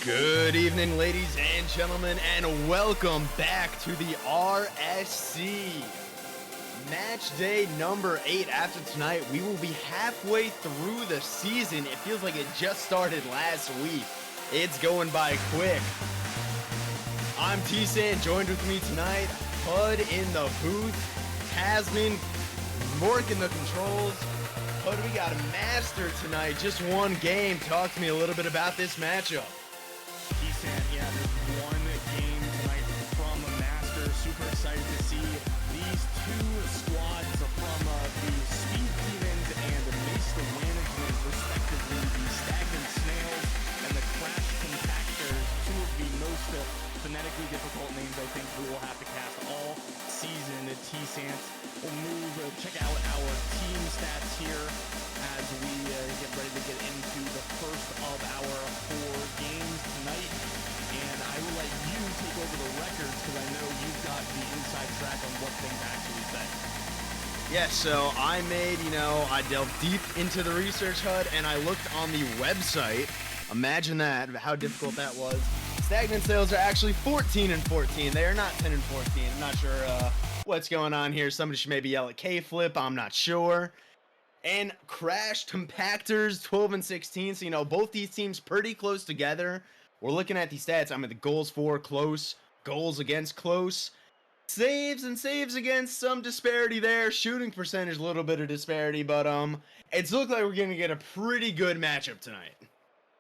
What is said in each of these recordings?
Good evening, ladies and gentlemen, and welcome back to the RSC match day number 8. After tonight, we will be halfway through the season. It feels like it just started last week. It's going by quick. I'm T-San, joined with me tonight, Bud in the booth, Tasman working the controls. Bud, we got a master tonight, just one game. Talk to me a little bit about this matchup. T-San, yeah, there's one game tonight from the Master. Super excited to see these two squads from the Speed Demons and Mace the Management, respectively, the Stagnant Snails and the Crash Compactors, two of the most phonetically difficult names I think we will have to cast all season. T-San, we'll check out our team stats here as we get ready to get into the first of our 4 games tonight. And I will let you take over the records because I know you've got the inside track on what things actually say. Yeah, so I delved deep into the research HUD and I looked on the website. Imagine that, how difficult that was. Stagnant Snails are actually 14-14. They are not 10-14. I'm not sure what's going on here. Somebody should maybe yell at K-Flip. I'm not sure. And Crash Tompactors 12-16. So, both these teams pretty close together. We're looking at the stats. The goals for close, goals against close, saves and saves against, some disparity there. Shooting percentage, a little bit of disparity, but it's looked like we're going to get a pretty good matchup tonight.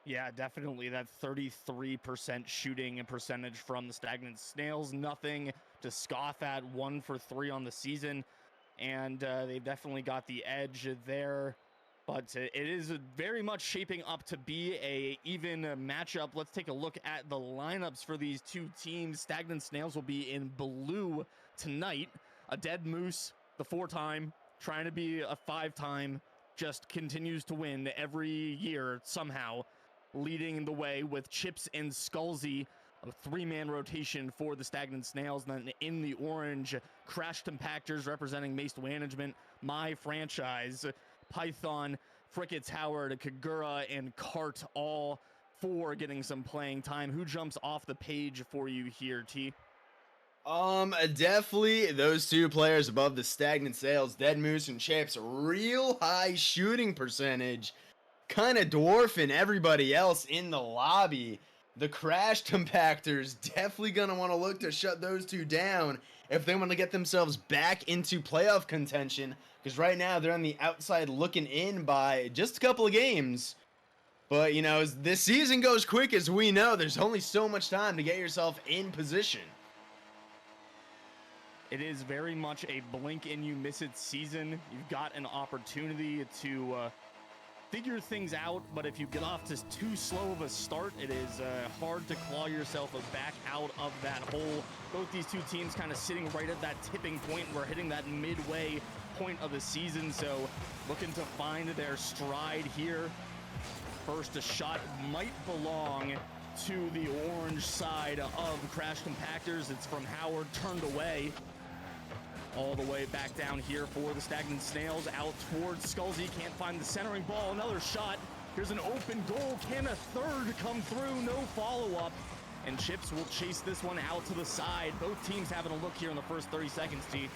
Yeah, definitely. That 33% shooting percentage from the Stagnant Snails. Nothing to scoff at. 1 for 3 on the season. And they've definitely got the edge there. But it is very much shaping up to be a even matchup. Let's take a look at the lineups for these two teams. Stagnant Snails will be in blue tonight. A Dead Moose, the 4-time, trying to be a 5-time, just continues to win every year somehow, leading the way with Chips and Skullsy, a 3-man rotation for the Stagnant Snails. And then in the orange, Crash Compactors representing Mace Management, my franchise, Python, Frickett's Howard, Kagura, and Cart, all 4 getting some playing time. Who jumps off the page for you here, T? Definitely those 2 players above the Stagnant Snails, Dead Moose and Chips, real high shooting percentage, kind of dwarfing everybody else in the lobby. The Crash Compactors definitely going to want to look to shut those 2 down if they want to get themselves back into playoff contention, because right now they're on the outside looking in by just a couple of games. But, as this season goes quick, as we know, there's only so much time to get yourself in position. It is very much a blink and you miss it season. You've got an opportunity to figure things out, but if you get off to too slow of a start, it is hard to claw yourself back out of that hole. Both these 2 teams kind of sitting right at that tipping point. We're hitting that midway point of the season, so looking to find their stride here. First shot might belong to the orange side of Crash Compactors. It's from Howard, turned away. All the way back down here for the Stagnant Snails, out towards Skullsy, can't find the centering ball, another shot, here's an open goal, can a third come through, no follow-up, and Chips will chase this one out to the side. Both teams having a look here in the first 30 seconds, T.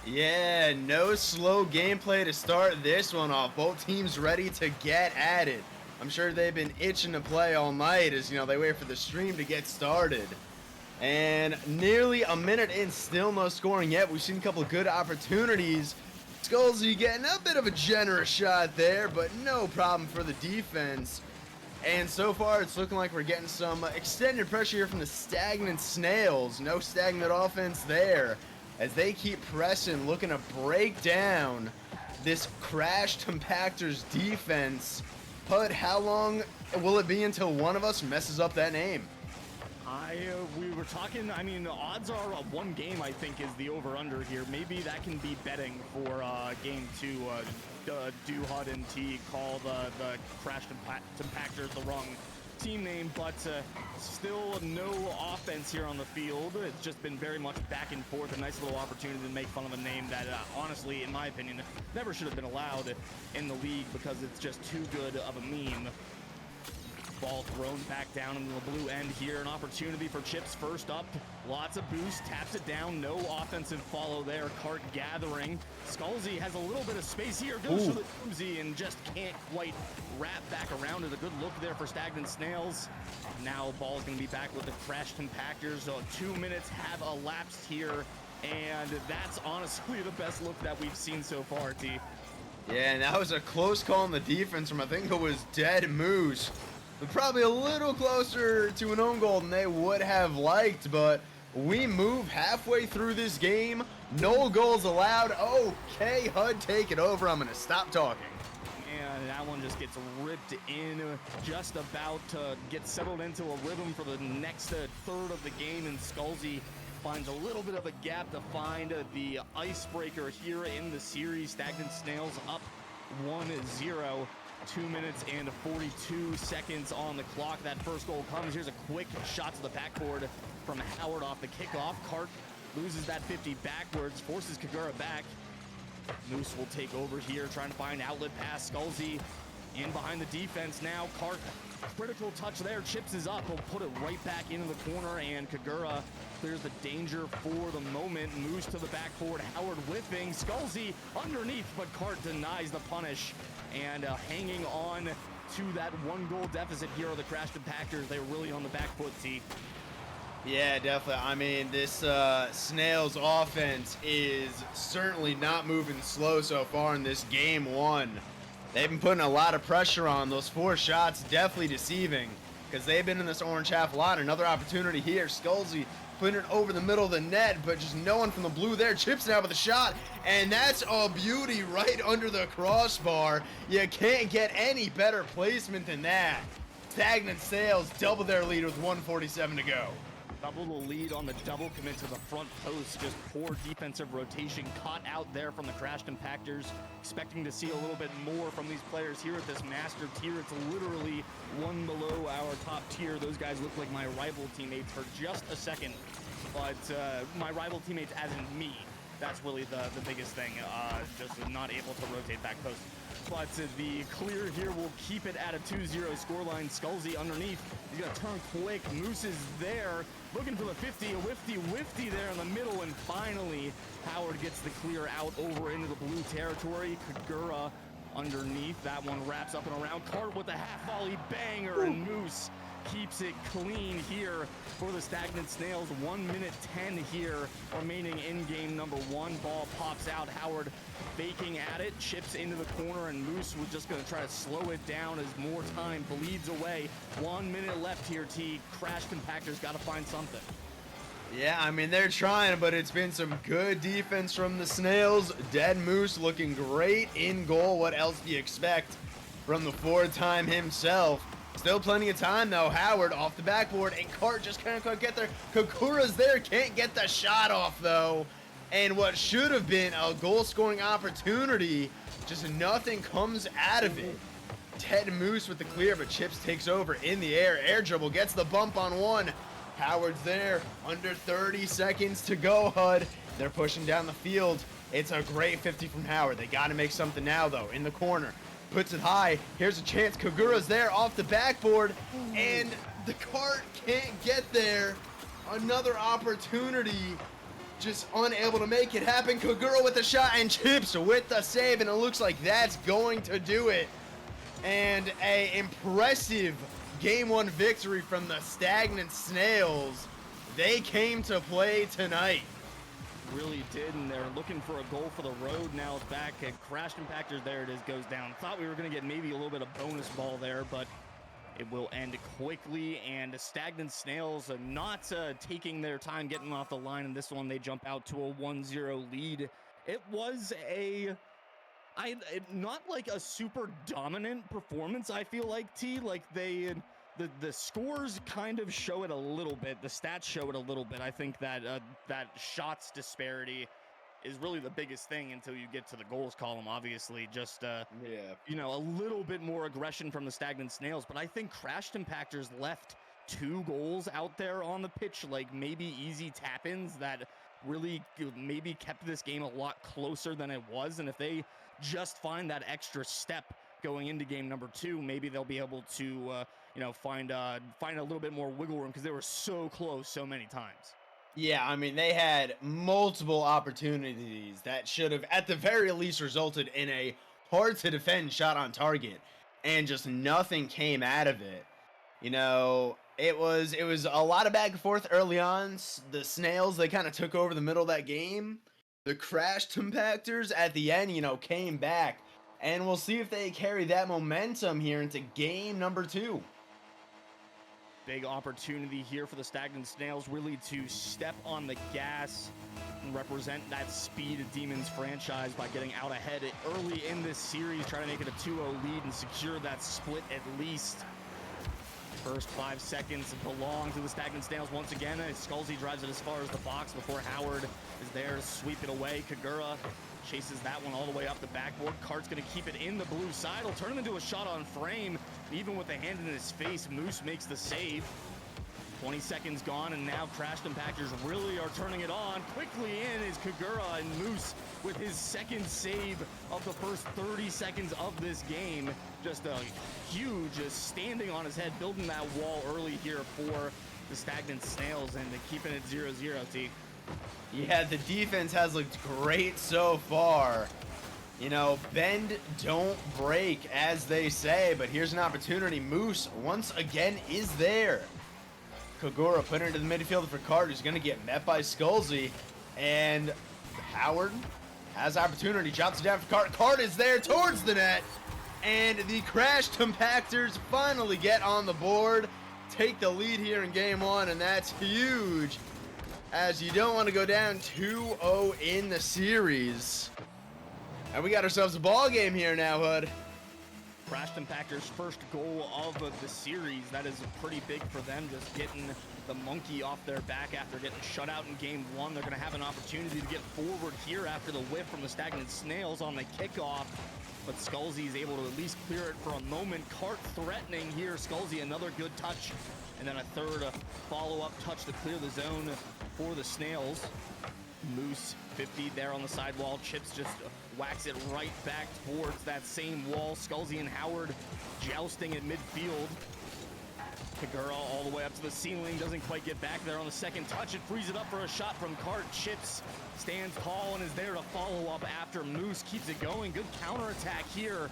Yeah, no slow gameplay to start this one off. Both teams ready to get at it. I'm sure they've been itching to play all night as, they wait for the stream to get started. And nearly a minute in, still no scoring yet. We've seen a couple of good opportunities. Skullsy getting a bit of a generous shot there, but no problem for the defense. And so far, it's looking like we're getting some extended pressure here from the Stagnant Snails. No stagnant offense there as they keep pressing, looking to break down this Crash Compactors defense. Pud, how long will it be until one of us messes up that name? We were talking, the odds are 1 game, I think, is the over-under here. Maybe that can be betting for game 2. Do HUD and T call the Crash Compactors the wrong team name, but still no offense here on the field. It's just been very much back and forth. A nice little opportunity to make fun of a name that, honestly, in my opinion, never should have been allowed in the league because it's just too good of a meme. Ball Ball thrown back down into the blue end here. An opportunity for Chips first up. Lots of boost, taps it down. No offensive follow there. Cart gathering. Scalzi has a little bit of space here. Goes for the Doomsy and just can't quite wrap back around it. A good look there for Stagnant Snails. Now Ball's going to be back with the Crash Tompactors. So 2 minutes have elapsed here. And that's honestly the best look that we've seen so far, T. Yeah, and that was a close call on the defense from, I think it was Dead Moose. But probably a little closer to an own goal than they would have liked, but we move halfway through this game. No goals allowed. Okay, HUD, take it over. I'm going to stop talking. And that one just gets ripped in, just about to get settled into a rhythm for the next third of the game, and Scalzi finds a little bit of a gap to find the icebreaker here in the series. Stagnant Snails up 1-0. 2 minutes and 42 seconds on the clock. That first goal comes. Here's a quick shot to the backboard from Howard off the kickoff. Cart loses that 50 backwards, forces Kagura back. Moose will take over here, trying to find outlet pass. Scalzi in behind the defense now. Cart, critical touch there. Chips is up. He'll put it right back into the corner, and Kagura clears the danger for the moment. Moose to the backboard. Howard whipping. Scalzi underneath, but Cart denies the punish. And hanging on to that 1-goal deficit here are the Crash Tompactors. They're really on the back foot, T. Yeah, definitely. I mean, this Snails offense is certainly not moving slow so far in this game one. They've been putting a lot of pressure on. Those 4 shots definitely deceiving because they've been in this orange half a lot. Another opportunity here. Scalzi putting it over the middle of the net, but just no one from the blue there. Chips now with a shot, and that's a beauty right under the crossbar. You can't get any better placement than that. Stagnant Snails double their lead with 1:47 to go. Double the lead on the double commit to the front post. Just poor defensive rotation caught out there from the Crash Tompactors. Expecting to see a little bit more from these players here at this master tier. It's literally one below our top tier. Those guys look like my rival teammates for just a second. But my rival teammates as in me. That's really the biggest thing. Just not able to rotate back post. But the clear here will keep it at a 2-0 scoreline. Scalzi underneath. He's going to turn quick. Moose is there. Looking for the 50. A whifty there in the middle. And finally, Howard gets the clear out over into the blue territory. Kagura underneath. That one wraps up and around. Cart with a half volley banger. And Moose keeps it clean here for the Stagnant Snails. 1 minute 10 here remaining in game number 1. Ball pops out. Howard faking at it, chips into the corner, and Moose was just going to try to slow it down as more time bleeds away. 1 minute left here, T. Crash Tompactors got to find something. Yeah, I mean, they're trying, but it's been some good defense from the Snails. Dead Moose looking great in goal. What else do you expect from the 4-time himself? Still plenty of time, though. Howard off the backboard, and Cart just can't quite get there. Kakura's there, can't get the shot off, though. And what should have been a goal-scoring opportunity, just nothing comes out of it. Dead Moose with the clear, but Chips takes over in the air. Air dribble, gets the bump on one. Howard's there, under 30 seconds to go, HUD. They're pushing down the field. It's a great 50 from Howard. They got to make something now, though, in the corner. Puts it high. Here's a chance. Kagura's there off the backboard, and the Cart can't get there. Another opportunity, just unable to make it happen. Kagura with the shot, and Chips with the save, and it looks like that's going to do it. And a impressive game 1 victory from the Stagnant Snails. They came to play tonight. Really did, and they're looking for a goal for the road. Now it's back at Crash Tompactors. There it is, goes down. Thought we were going to get maybe a little bit of bonus ball there, but it will end quickly. And Stagnant Snails not taking their time getting off the line in this one. They jump out to a 1-0 lead. It was not like a super dominant performance, I feel like, T. Like the scores kind of show it a little bit. The stats show it a little bit. I think that that shots disparity is really the biggest thing until you get to the goals column. Obviously, just you know, a little bit more aggression from the Stagnant Snails. But I think Crash Tompactors left 2 goals out there on the pitch, like maybe easy tap-ins that really maybe kept this game a lot closer than it was. And if they just find that extra step going into game number 2, maybe they'll be able to, you know, find a little bit more wiggle room because they were so close so many times. Yeah, I mean, they had multiple opportunities that should have, at the very least, resulted in a hard-to-defend shot on target, and just nothing came out of it. You know, it was a lot of back and forth early on. The Snails, they kind of took over the middle of that game. The Crash Tompactors at the end, you know, came back, and we'll see if they carry that momentum here into game number 2. Big opportunity here for the Stagnant Snails, really to step on the gas and represent that Speed Demons franchise by getting out ahead early in this series, trying to make it a 2-0 lead and secure that split at least. First 5 seconds belong to the Stagnant Snails once again. Skullsy drives it as far as the box before Howard is there to sweep it away. Kagura chases that one all the way up the backboard. Cart's going to keep it in the blue side. He'll turn him into a shot on frame. Even with the hand in his face, Moose makes the save. 20 seconds gone, and now Crash Tompactors really are turning it on. Quickly in is Kagura, and Moose with his second save of the first 30 seconds of this game. Just a huge standing on his head, building that wall early here for the Stagnant Snails, and keeping it 0-0, T. Yeah, the defense has looked great so far. You know, bend, don't break, as they say, but here's an opportunity. Moose, once again, is there. Kagura put it into the midfield for Cart, who's going to get met by Skullsy. And Howard has opportunity, drops it down for Cart. Cart is there towards the net. And the Crash Tompactors finally get on the board, take the lead here in game 1, and that's huge, as you don't want to go down 2-0 in the series. And we got ourselves a ball game here now, Hood. Crash Tompactors' first goal of the series. That is pretty big for them, just getting the monkey off their back after getting shut out in game 1. They're going to have an opportunity to get forward here after the whiff from the Stagnant Snails on the kickoff. But Skullsy is able to at least clear it for a moment. Cart threatening here. Skullsy, another good touch. And then a third follow-up touch to clear the zone for the Snails. Moose 50 there on the sidewall. Chips just whacks it right back towards that same wall. Skullsy and Howard jousting at midfield. Kagura all the way up to the ceiling, doesn't quite get back there on the second touch. It frees it up for a shot from Cart. Chips stands tall and is there to follow up after Moose keeps it going. Good counterattack here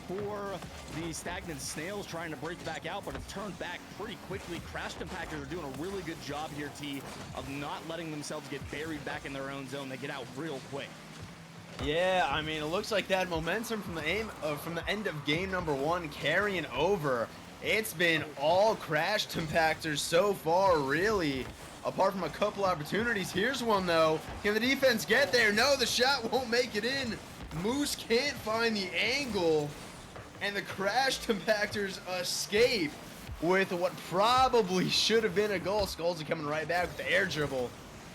for the Stagnant Snails, trying to break back out, but it's turned back pretty quickly. Crash Tompactors are doing a really good job here, T, of not letting themselves get buried back in their own zone. They get out real quick. Yeah, I mean, it looks like that momentum from the end of game number 1 carrying over. It's been all Crash Tompactors so far, really, apart from a couple opportunities. Here's one, though. Can the defense get there? No, the shot won't make it in. Moose can't find the angle, and the Crash Tompactors escape with what probably should have been a goal. Skullsy coming right back with the air dribble.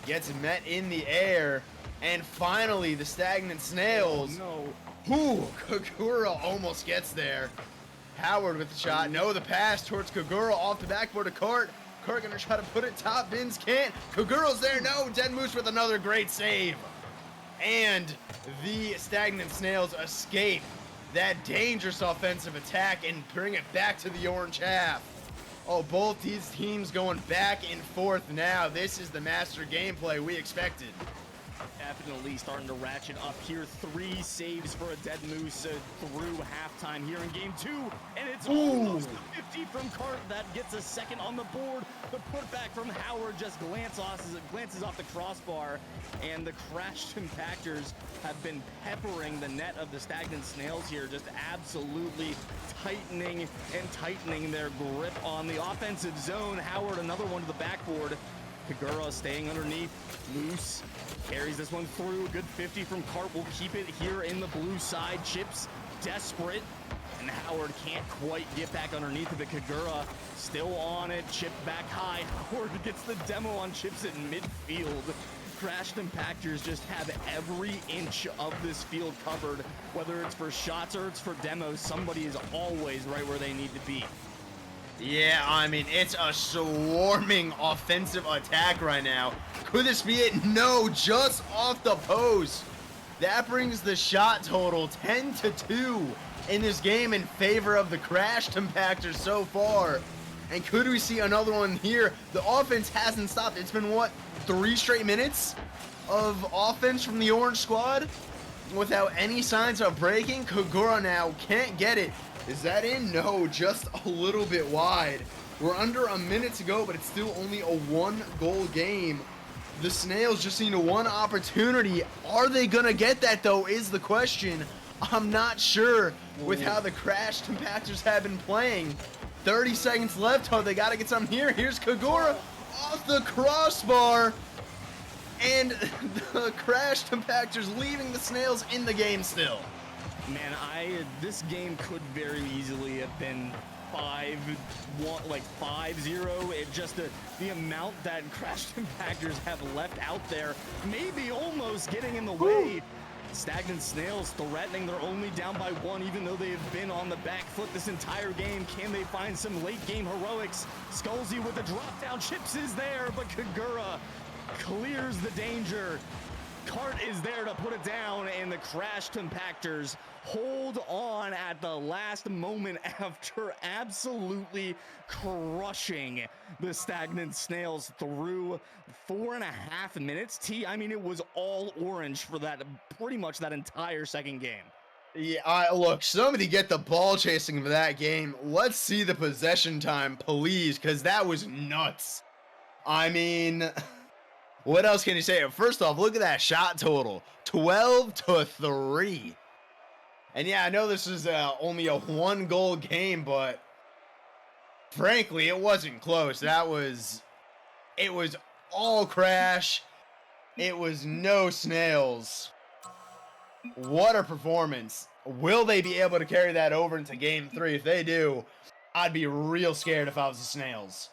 Gets met in the air. And finally, the Stagnant Snails. Oh, no. Ooh, Kagura almost gets there. Howard with the shot. No, the pass towards Kagura off the backboard of Cart. Cart gonna try to put it top bins. Can't. Kagura's there. No, Dead Moose with another great save. And the Stagnant Snails escape that dangerous offensive attack and bring it back to the orange half. Oh, both these teams going back and forth now. This is the master gameplay we expected. Definitely starting to ratchet up here. 3 saves for a Dead Moose through halftime here in game 2. And it's almost 50 from Cart. That gets a second on the board. The putback from Howard just glances off the crossbar. And the Crash Tompactors have been peppering the net of the Stagnant Snails here, just absolutely tightening and tightening their grip on the offensive zone. Howard, another one to the backboard. Kagura staying underneath. Moose carries this one through. Good 50 from Cart. Will keep it here in the blue side. Chips desperate. And Howard can't quite get back underneath of it. Kagura still on it. Chip back high. Howard gets the demo on Chips at midfield. Crash Tompactors just have every inch of this field covered. Whether it's for shots or it's for demos, somebody is always right where they need to be. Yeah, I mean, it's a swarming offensive attack right now. Could this be it? No, just off the post. That brings the shot total 10-2 in this game in favor of the Crash Tompactors so far. And could we see another one here? The offense hasn't stopped. It's been, what, 3 straight minutes of offense from the Orange squad without any signs of breaking. Kagura now can't get it. Is that in? No, just a little bit wide. We're under a minute to go, but it's still only a 1-goal game. The Snails just need one opportunity. Are they gonna get that though is the question. I'm not sure with how the Crash Tompactors have been playing. 30 seconds left. Oh, they gotta get something here. Here's Kagura off the crossbar. And the Crash Tompactors leaving the Snails in the game still. Man, this game could very easily have been 5-0. It just the amount that Crash Tompactors have left out there, maybe almost getting in the way. Stagnant Snails threatening. They're only down by 1, even though they have been on the back foot this entire game. Can they find some late game heroics? Skullsy with the drop down. Chips is there, but Kagura clears the danger. Cart is there to put it down, and the Crash Tompactors hold on at the last moment after absolutely crushing the Stagnant Snails through 4.5 minutes. I mean, it was all orange for that, pretty much that entire second game. Yeah, look, somebody get the ball chasing for that game. Let's see the possession time, please, because that was nuts. I mean, what else can you say? First off, look at that shot total, 12-3. And yeah, I know this is only a 1-goal game, but frankly, it wasn't close. It was all Crash. It was no Snails. What a performance. Will they be able to carry that over into game 3? If they do, I'd be real scared if I was the Snails.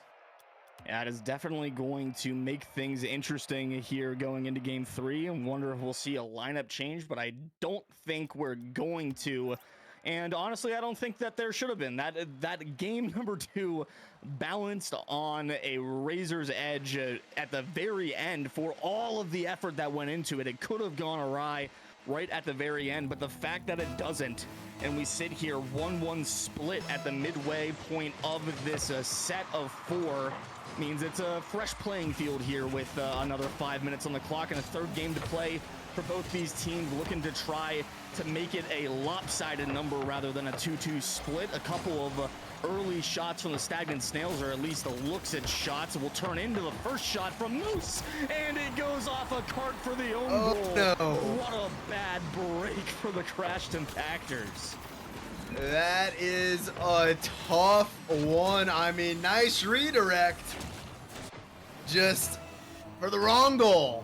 Yeah, it is definitely going to make things interesting here going into game 3, and wonder if we'll see a lineup change, but I don't think we're going to. And honestly, I don't think that there should have been. That game number 2 balanced on a razor's edge at the very end for all of the effort that went into it. It could have gone awry right at the very end, but the fact that it doesn't, and we sit here 1-1 split at the midway point of this set of 4, means it's a fresh playing field here with another 5 minutes on the clock and a third game to play for both these teams, looking to try to make it a lopsided number rather than a 2-2 split. A couple of early shots from the Stagnant Snails, or at least the looks at shots, will turn into the first shot from Moose, and it goes off a cart for the own goal. No. What a bad break for the Crash Tompactors. That is a tough one. I mean, nice redirect. Just for the wrong goal.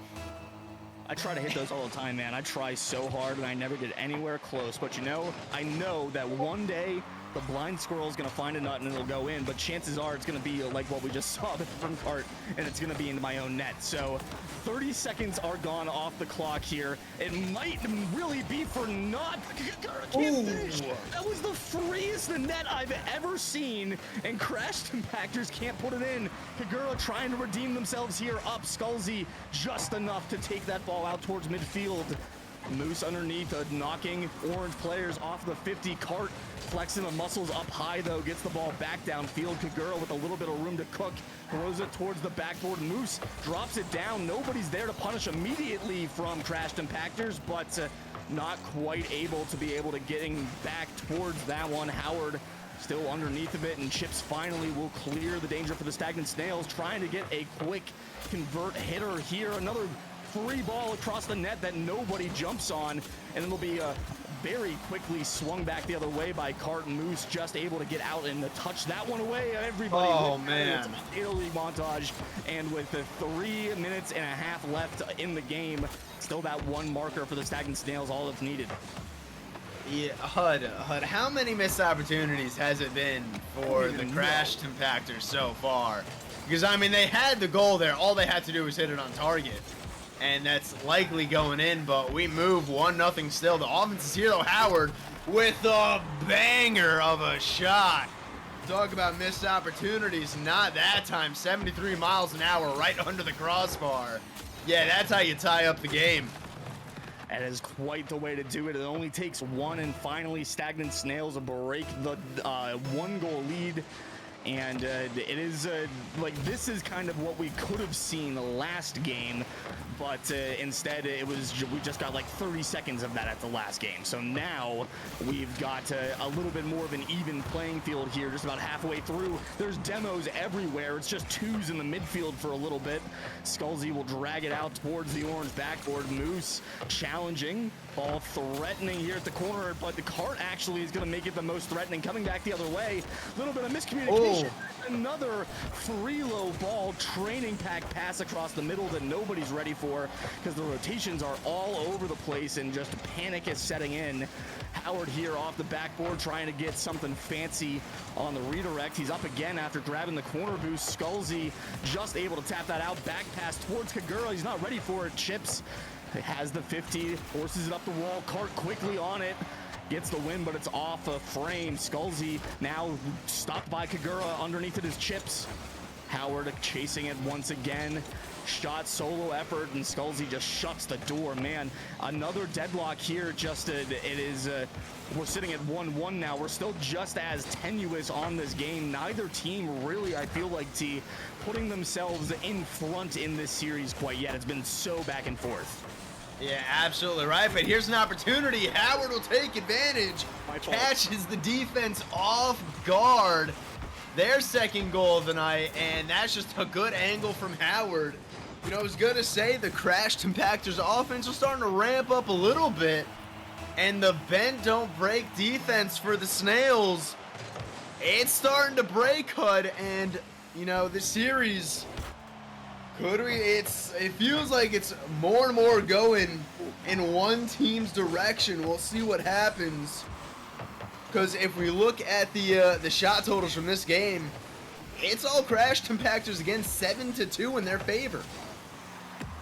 I try to hit those all the time, man. I try so hard, and I never get anywhere close. But you know, I know that one day the blind squirrel is going to find a nut and it'll go in, but chances are it's going to be like what we just saw the front cart, and it's going to be into my own net. So 30 seconds are gone off the clock here. It might really be for not. Can't finish. That was the freest net I've ever seen, and Crash Tompactors can't put it in. Kagura trying to redeem themselves here, up Skullsy just enough to take that ball out towards midfield. Moose underneath, knocking orange players off the 50. Cart flexing the muscles up high, though, gets the ball back downfield. Kagura with a little bit of room to cook, throws it towards the backboard. Moose drops it down. Nobody's there to punish immediately from Crash Tompactors, but not quite able to getting back towards that one. Howard still underneath of it, and Chips finally will clear the danger for the Stagnant Snails, trying to get a quick convert hitter here. Another free ball across the net that nobody jumps on, and it'll be very quickly swung back the other way by Cart. And Moose just able to get out and touch that one away. Everybody, oh man, Italy montage, and with the 3.5 minutes left in the game, still that one marker for the Stagnant Snails, all that's needed. Yeah, HUD, how many missed opportunities has it been for the Crash Tompactors so far? Because I mean, they had the goal there. All they had to do was hit it on target, and that's likely going in, but we move 1-0 still. The offense is here, though. Howard with a banger of a shot. Talk about missed opportunities. Not that time. 73 miles an hour right under the crossbar. Yeah, that's how you tie up the game. That is quite the way to do it. It only takes one, and finally Stagnant Snails break the 1-goal lead. And it is like, this is kind of what we could have seen the last game, but instead we just got like 30 seconds of that at the last game. So now we've got a little bit more of an even playing field here, just about halfway through. There's demos everywhere. It's just twos in the midfield for a little bit. Skullsy will drag it out towards the orange backboard. Moose challenging, ball threatening here at the corner, but the cart actually is going to make it the most threatening, coming back the other way. A little bit of miscommunication. Another free low ball training pack pass across the middle that nobody's ready for, because the rotations are all over the place and just panic is setting in. Howard here off the backboard trying to get something fancy on the redirect. He's up again after grabbing the corner boost. Skullsy just able to tap that out. Back pass towards Kagura. He's not ready for it. Chips has the 50, forces it up the wall. Cart quickly on it. Gets the win, but it's off a frame. Skullsy now stopped by Kagura. Underneath it is Chips. Howard chasing it once again. Shot, solo effort, and Skullsy just shuts the door. Man, another deadlock here. Just we're sitting at 1-1 now. We're still just as tenuous on this game. Neither team really, I feel like, putting themselves in front in this series quite yet. It's been so back and forth. Yeah, absolutely right. But here's an opportunity. Howard will take advantage. Catches the defense off guard. Their second goal of the night, and that's just a good angle from Howard. You know, I was going to say the Crash Tompactors offense was starting to ramp up a little bit, and the bend don't break defense for the Snails, it's starting to break, HUD, and, you know, the series... it feels like it's more and more going in one team's direction. We'll see what happens. Because if we look at the shot totals from this game, it's all Crash Tompactors again, 7-2 in their favor.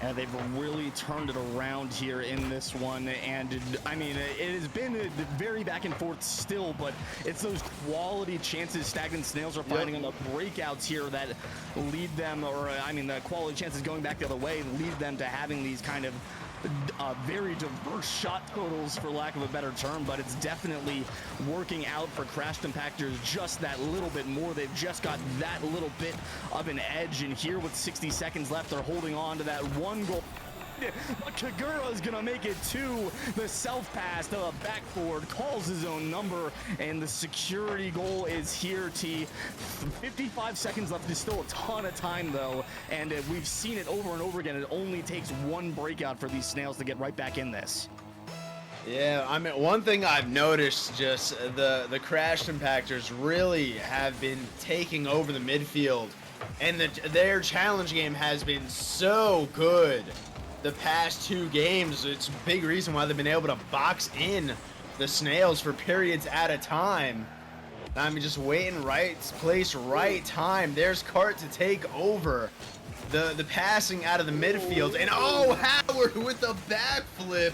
And they've really turned it around here in this one, and I mean, it has been very back and forth still, but it's those quality chances Stagnant Snails are finding on the breakouts here that lead them, or I mean, the quality chances going back the other way lead them to having these kind of very diverse shot totals, for lack of a better term, but it's definitely working out for Crash Tompactors just that little bit more. They've just got that little bit of an edge, and here with 60 seconds left, they're holding on to that 1 goal. But Kagura is going to make it 2. The self-pass to the backboard calls his own number, and the security goal is here, T. 55 seconds left. There's still a ton of time, though, and we've seen it over and over again. It only takes one breakout for these Snails to get right back in this. Yeah, I mean, one thing I've noticed, just the Crash Tompactors really have been taking over the midfield, and their challenge game has been so good the past 2 games. It's a big reason why they've been able to box in the Snails for periods at a time. I mean, just waiting, right place, right time. There's Cart to take over the passing out of the midfield, and oh, Howard with the backflip.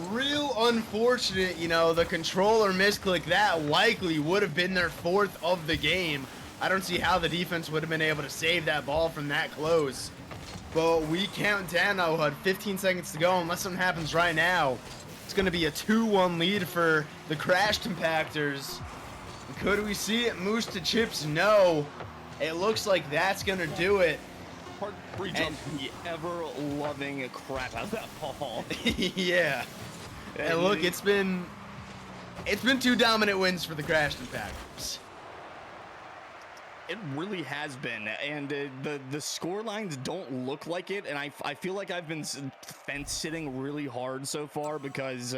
Real unfortunate, you know, the controller misclick. That likely would have been their 4th of the game. I don't see how the defense would have been able to save that ball from that close. But we count down now, HUD. 15 seconds to go. Unless something happens right now, it's going to be a 2-1 lead for the Crash Tompactors. Could we see it? Moose to Chips? No. It looks like that's going to do it. Hard free jump, the ever-loving crap out of that ball. Yeah. And look, it's been 2 dominant wins for the Crash Tompactors. It really has been, and the score lines don't look like it, and I feel like I've been fence sitting really hard so far, because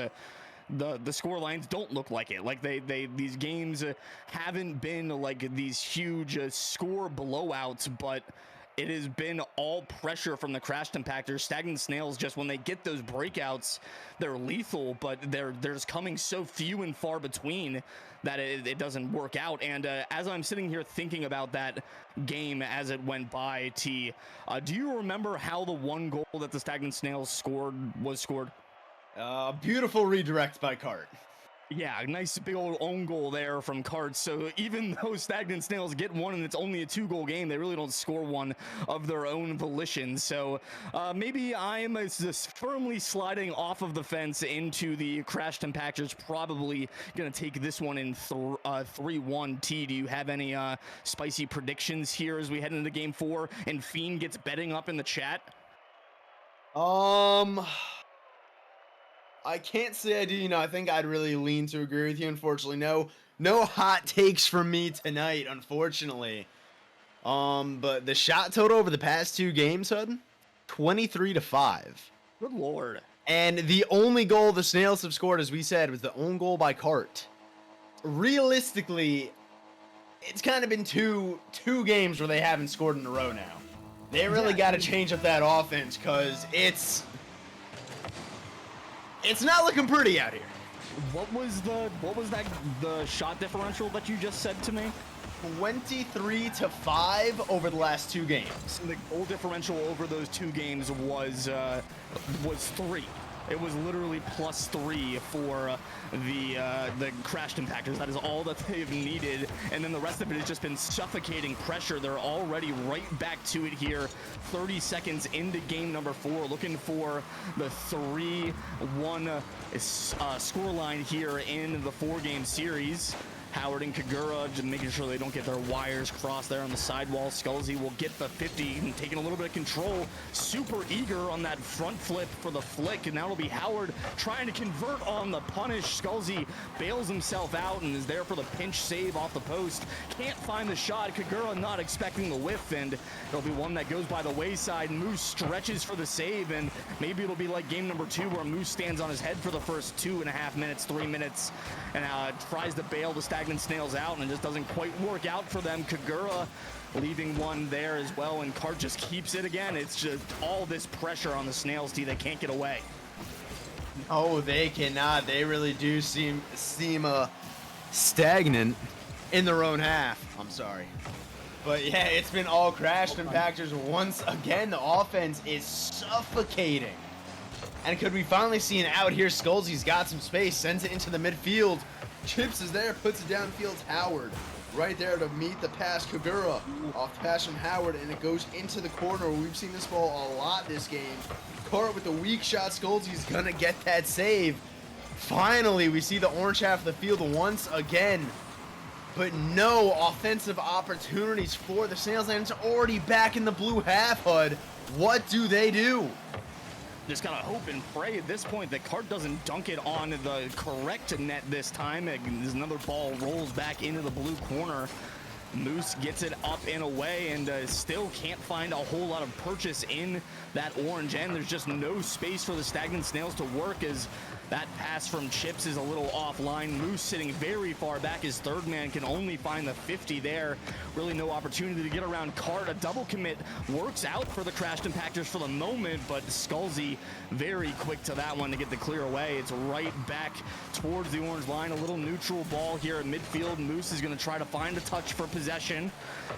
the score lines don't look like it. Like these games haven't been like these huge score blowouts, but it has been all pressure from the Crash Tompactors. Stagnant Snails, just when they get those breakouts, they're lethal, but there's coming so few and far between that it doesn't work out. And as I'm sitting here thinking about that game as it went by, T, do you remember how the 1 goal that the Stagnant Snails scored was scored? Beautiful redirect by Cart. Yeah, nice big old own goal there from Carts. So even though Stagnant Snails get one and it's only a 2-goal game, they really don't score one of their own volition. So maybe I'm just firmly sliding off of the fence into the Crash Tompactors. Probably going to take this one in 3-1. T, do you have any spicy predictions here as we head into game 4 and Fiend gets betting up in the chat? I can't say I do. You know, I think I'd really lean to agree with you. Unfortunately, no hot takes from me tonight. Unfortunately, but the shot total over the past 2 games, Hud, 23-5. Good lord. And the only goal the Snails have scored, as we said, was the own goal by Cart. Realistically, it's kind of been two games where they haven't scored in a row now. They really got to change up that offense because it's not looking pretty out here. What was the shot differential that you just said to me? 23-5 over the last 2 games. The goal differential over those 2 games was 3. It was literally +3 for the Crash Tompactors. That is all that they've needed, and then the rest of it has just been suffocating pressure. They're already right back to it here, 30 seconds into game number 4, looking for the 3-1 scoreline here in the 4-game series. Howard and Kagura just making sure they don't get their wires crossed there on the sidewall. Skullsy will get the 50 and taking a little bit of control. Super eager on that front flip for the flick, and now it'll be Howard trying to convert on the punish. Skullsy bails himself out and is there for the pinch save off the post. Can't find the shot. Kagura not expecting the whiff, and it'll be one that goes by the wayside. Moose stretches for the save, and maybe it'll be like game number 2 where Moose stands on his head for the first 2.5 minutes, 3 minutes, and tries to bail the Stagnant Snails out, and it just doesn't quite work out for them. Kagura leaving one there as well, and Cart just keeps it again. It's just all this pressure on the Snails team. They can't get away. Oh, they cannot. They really do seem stagnant in their own half. I'm sorry. But yeah, it's been all Crash Tompactors once again. The offense is suffocating. And could we finally see an out here? Skullsy's got some space, sends it into the midfield. Chips is there, puts it downfield. Howard right there to meet the pass. Kagura off the pass from Howard, and it goes into the corner. We've seen this ball a lot this game. Cart with the weak shot. Skullsy's gonna get that save. Finally, we see the orange half of the field once again, but no offensive opportunities for the Snails, and it's already back in the blue half. Hud, what do they do? Just gotta hope and pray at this point that Cart doesn't dunk it on the correct net this time. Another ball rolls back into the blue corner. Moose gets it up and away, and still can't find a whole lot of purchase in that orange end. There's just no space for the Stagnant Snails to work, as that pass from Chips is a little offline. Moose sitting very far back. His third man can only find the 50 there. Really no opportunity to get around Cart. A double commit works out for the Crash Tompactors for the moment, but Skullsy very quick to that one to get the clear away. It's right back towards the orange line. A little neutral ball here at midfield. Moose is going to try to find a touch for possession.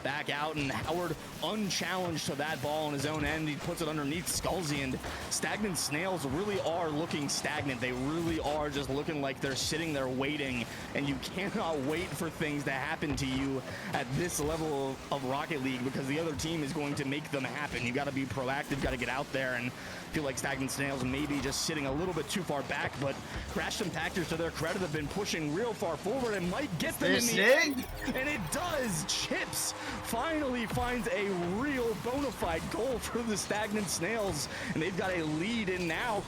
Back out, and Howard unchallenged to that ball on his own end. He puts it underneath Skullsy, and Stagnant Snails really are looking stagnant. They really are just looking like they're sitting there waiting, and you cannot wait for things to happen to you at this level of Rocket League, because the other team is going to make them happen. You got to be proactive, got to get out there, and feel like Stagnant Snails maybe just sitting a little bit too far back, but Crash Tompactors, to their credit, have been pushing real far forward and might get them in the end, and it does. Chips finally finds a real bona fide goal for the Stagnant Snails, and they've got a lead, and now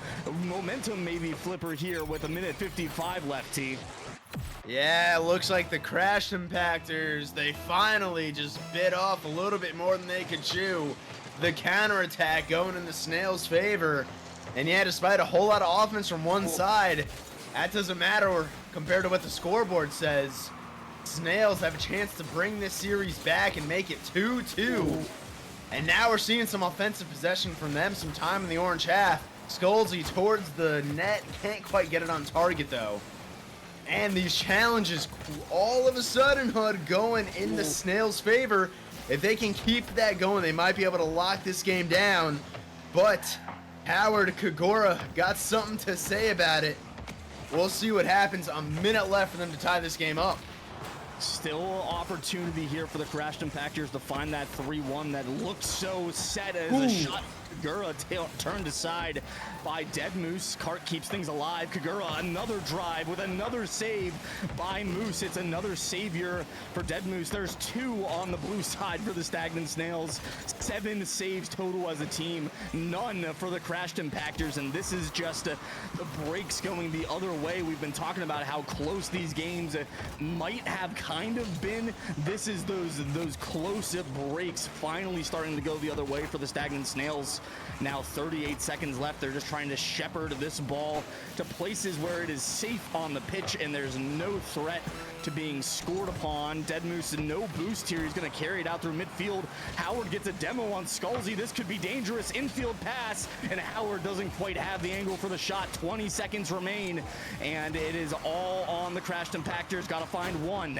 momentum maybe flipper here with 1:55 left. T. Yeah, it looks like the Crash Tompactors, they finally just bit off a little bit more than they could chew. The counterattack going in the Snails' favor. And yeah, despite a whole lot of offense from one side, that doesn't matter compared to what the scoreboard says. Snails have a chance to bring this series back and make it 2-2. And now we're seeing some offensive possession from them, some time in the orange half. Skullsy towards the net, can't quite get it on target though. And these challenges all of a sudden, Hud, going in the Snails' favor. If they can keep that going, they might be able to lock this game down. But Howard Kagura got something to say about it. We'll see what happens. A minute left for them to tie this game up. Still opportunity here for the Crash Tompactors to find that 3-1 that looked so set as a shot. Kagura turned aside by Dead Moose. Cart keeps things alive. Kagura, another drive with another save by Moose. It's another savior for Dead Moose. There's 2 on the blue side for the Stagnant Snails. 7 saves total as a team. None for the Crash Tompactors, and this is just the breaks going the other way. We've been talking about how close these games might have kind of been. This is those close breaks finally starting to go the other way for the Stagnant Snails. Now 38 seconds left. They're just trying to shepherd this ball to places where it is safe on the pitch and there's no threat to being scored upon. Dead Moose, no boost here. He's going to carry it out through midfield. Howard gets a demo on Scalzi. This could be dangerous. Infield pass, and Howard doesn't quite have the angle for the shot. 20 seconds remain, and it is all on the Crash Tompactors. Got to find one.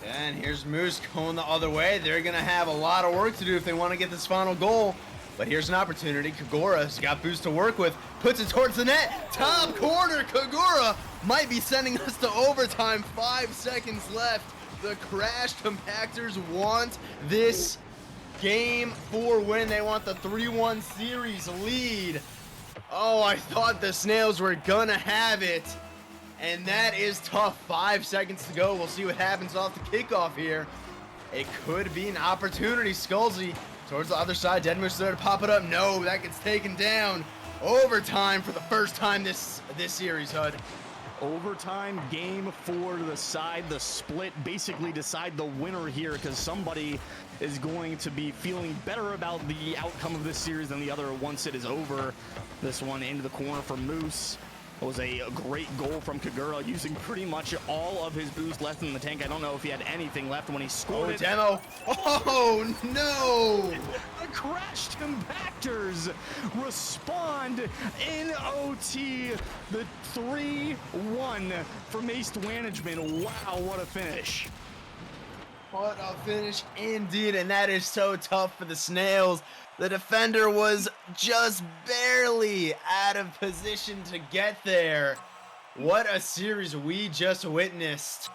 And here's Moose going the other way. They're going to have a lot of work to do if they want to get this final goal. But here's an opportunity. Kagura's got boost to work with. Puts it towards the net. Top corner. Kagura might be sending us to overtime. 5 seconds left. The Crash Tompactors want this game 4 win. They want the 3-1 series lead. Oh, I thought the Snails were going to have it. And that is tough. 5 seconds to go. We'll see what happens off the kickoff here. It could be an opportunity. Scalzi towards the other side. Dead Moose there to pop it up. No, that gets taken down. Overtime for the first time this series, HUD. Overtime, game 4 to the side. The split basically decide the winner here because somebody is going to be feeling better about the outcome of this series than the other once it is over. This one into the corner for Moose. It was a great goal from Kagura, using pretty much all of his boost left in the tank. I don't know if he had anything left when he scored it. Demo. Oh, no. The Crash Tompactors respond in OT. The 3-1 from Ace Management. Wow, what a finish. What a finish indeed, and that is so tough for the Snails. The defender was just barely out of position to get there. What a series we just witnessed.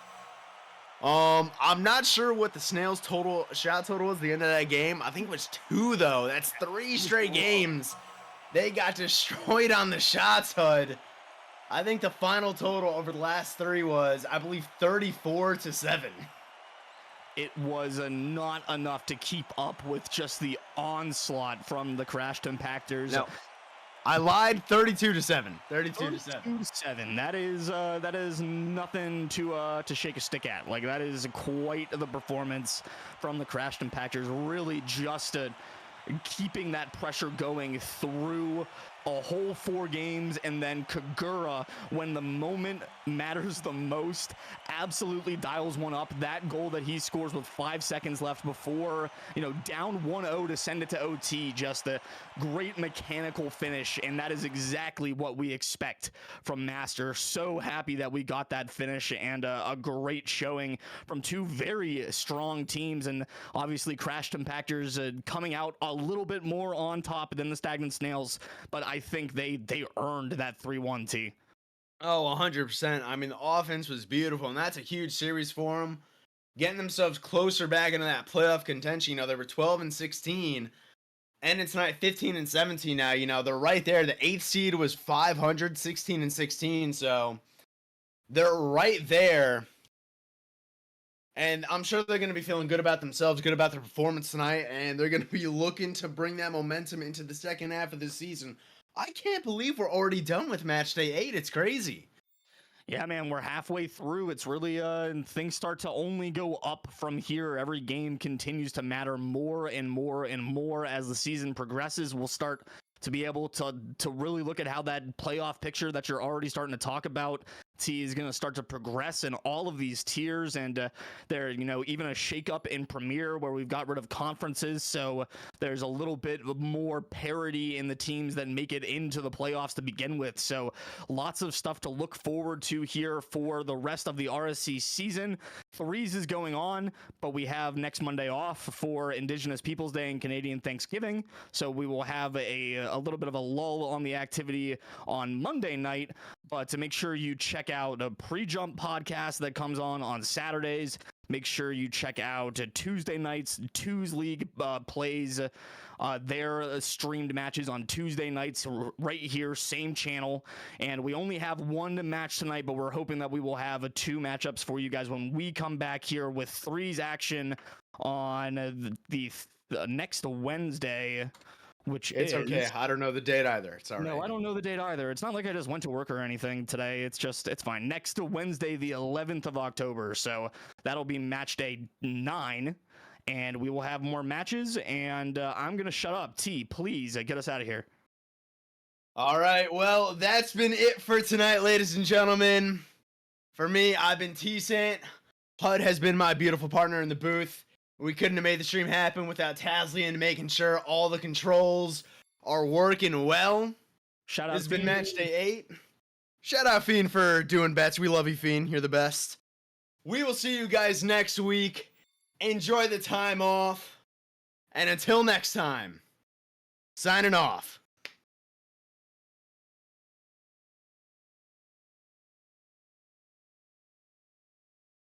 I'm not sure what the Snails total shot total was at the end of that game. I think it was 2 though. That's 3 straight games. They got destroyed on the shots, HUD. I think the final total over the last 3 was, I believe, 34-7. It was not enough to keep up with just the onslaught from the Crash Tompactors. No, I lied. 32-7. 32-7. 32-7. That is nothing to shake a stick at. Like, that is quite the performance from the Crash Tompactors. Really just keeping that pressure going through a whole 4 games, and then Kagura, when the moment matters the most, absolutely dials one up. That goal that he scores with 5 seconds left before, down 1-0 to send it to OT, just a great mechanical finish, and that is exactly what we expect from Master. So happy that we got that finish, and a great showing from 2 very strong teams, and obviously Crash Tompactors coming out a little bit more on top than the Stagnant Snails, but I think they earned that 3-1 T. Oh, 100%. I mean, the offense was beautiful, and that's a huge series for them. Getting themselves closer back into that playoff contention. They were 12-16, and it's tonight 15-17 now. They're right there. The 8th seed was 500, 16-16, so they're right there. And I'm sure they're going to be feeling good about themselves, good about their performance tonight, and they're going to be looking to bring that momentum into the second half of this season. I can't believe we're already done with match day 8. It's crazy. Yeah, man, we're halfway through. It's really, and things start to only go up from here. Every game continues to matter more and more and more as the season progresses. We'll start to be able to really look at how that playoff picture that you're already starting to talk about is going to start to progress in all of these tiers, and there, even a shakeup in Premier where we've got rid of conferences, so there's a little bit more parity in the teams that make it into the playoffs to begin with. So lots of stuff to look forward to here for the rest of the RSC season. Threes is going on, but we have next Monday off for Indigenous Peoples Day and Canadian Thanksgiving, so we will have a little bit of a lull on the activity on Monday night, But to make sure you check out a pre-jump podcast that comes on Saturdays. Make sure you check out Tuesday nights. Two's League plays their streamed matches on Tuesday nights right here, same channel. And we only have one match tonight, but we're hoping that we will have two matchups for you guys when we come back here with threes action on the next Wednesday. It's okay. I don't know the date either. It's all right. No, I don't know the date either. It's not like I just went to work or anything today. It's fine. Next to Wednesday, the 11th of October. So that'll be match day 9. And we will have more matches. And I'm going to shut up. T, please get us out of here. All right. Well, that's been it for tonight, ladies and gentlemen. For me, I've been T-Sant. HUD has been my beautiful partner in the booth. We couldn't have made the stream happen without Taslian making sure all the controls are working well. Shout out. This has been match day 8. Shout out Fiend for doing bets. We love you, Fiend. You're the best. We will see you guys next week. Enjoy the time off. And until next time, signing off.